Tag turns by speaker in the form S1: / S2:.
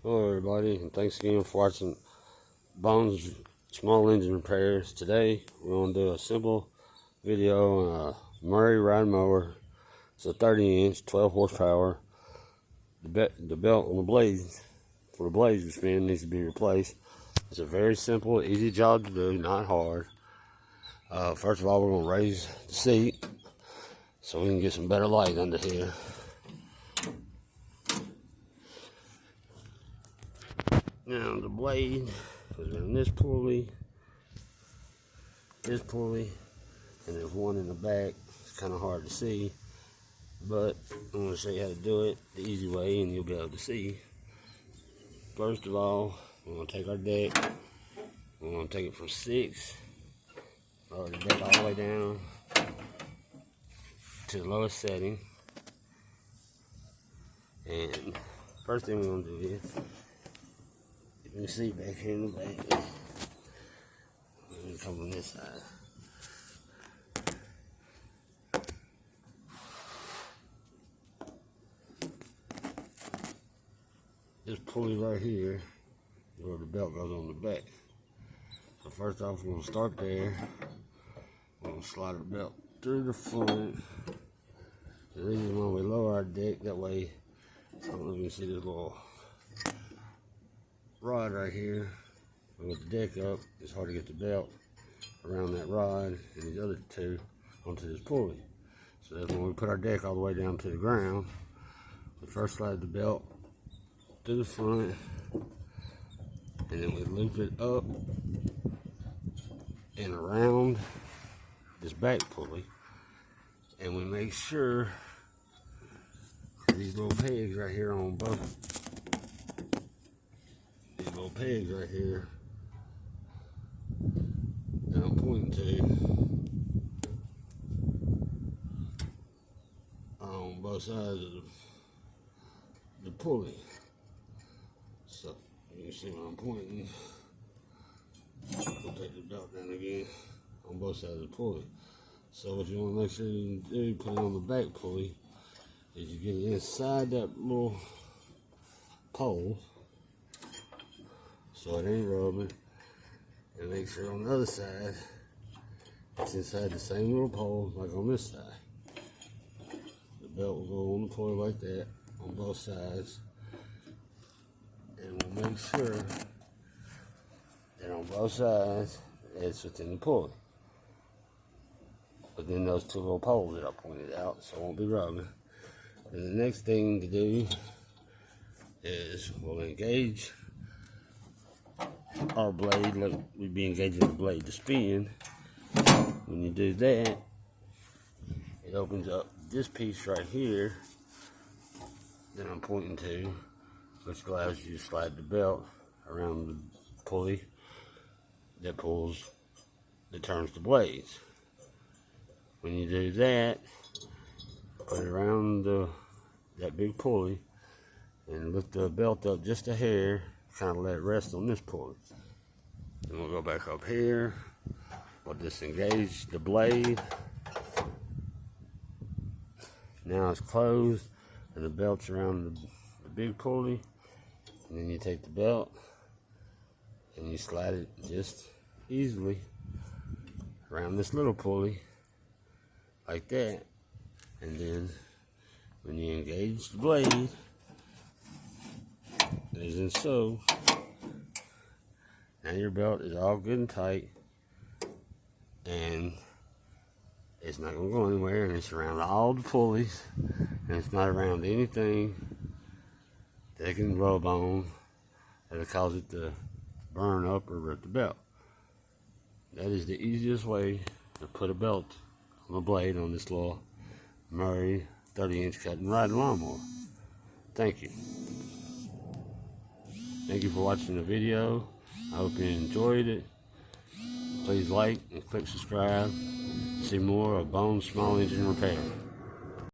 S1: Hello everybody, and thanks again for watching Bones Small Engine Repairs. Today we're going to do a simple video on a Murray ride mower. It's a 30-inch, 12 horsepower. The belt on the blades, for the blades to spin, needs to be replaced. It's a very simple, easy job to do, not hard. First of all, we're going to raise the seat so we can get some better light under here. Now the blade goes around this pulley, and there's one in the back. It's kind of hard to see, but I'm going to show you how to do it the easy way, and you'll be able to see. First of all, we're going to take our deck. We're going to take it from 6, lower the deck all the way down to the lowest setting. And first thing we're going to do is, you can see back here in the back. Let me come on this side. This pulley right here is where the belt goes on the back. So first off, we're going to start there. We're going to slide the belt through the front. The reason why we lower our deck, that way, I don't know if you can see this little rod right here. With the deck up, it's hard to get the belt around that rod and these other two onto this pulley. So that's when we put our deck all the way down to the ground. We first slide the belt to the front, and then we loop it up and around this back pulley, and we make sure these little pegs right here on both. These little pegs right here that I'm pointing to are on both sides of the pulley. So you can see where I'm pointing. We'll take the belt down again on both sides of the pulley. So what you want to make sure you do, put it on the back pulley, is you get it inside that little pole so it ain't rubbing, and make sure on the other side it's inside the same little pole like on this side. The belt will go on the pulley like that on both sides, and we'll make sure that on both sides it's within the pulley, within those two little poles that I pointed out, so it won't be rubbing. And the next thing to do is we'll engage our blade like we'd be engaging the blade to spin. When you do that, it opens up this piece right here that I'm pointing to, which allows you to slide the belt around the pulley that turns the blades. When you do that, put it around that big pulley and lift the belt up just a hair, kind of let it rest on this pulley. Then we'll go back up here. We'll disengage the blade. Now it's closed and the belt's around the big pulley. And then you take the belt and you slide it just easily around this little pulley like that. And then when you engage the blade, as in so, now your belt is all good and tight, and it's not going to go anywhere, and it's around all the pulleys, and it's not around anything that can rub on that'll cause it to burn up or rip the belt. That is the easiest way to put a belt on a blade on this little Murray 30-inch cut and ride lawnmower. Thank you. Thank you for watching the video. I hope you enjoyed it. Please like and click subscribe to see more of Bones Small Engine Repair.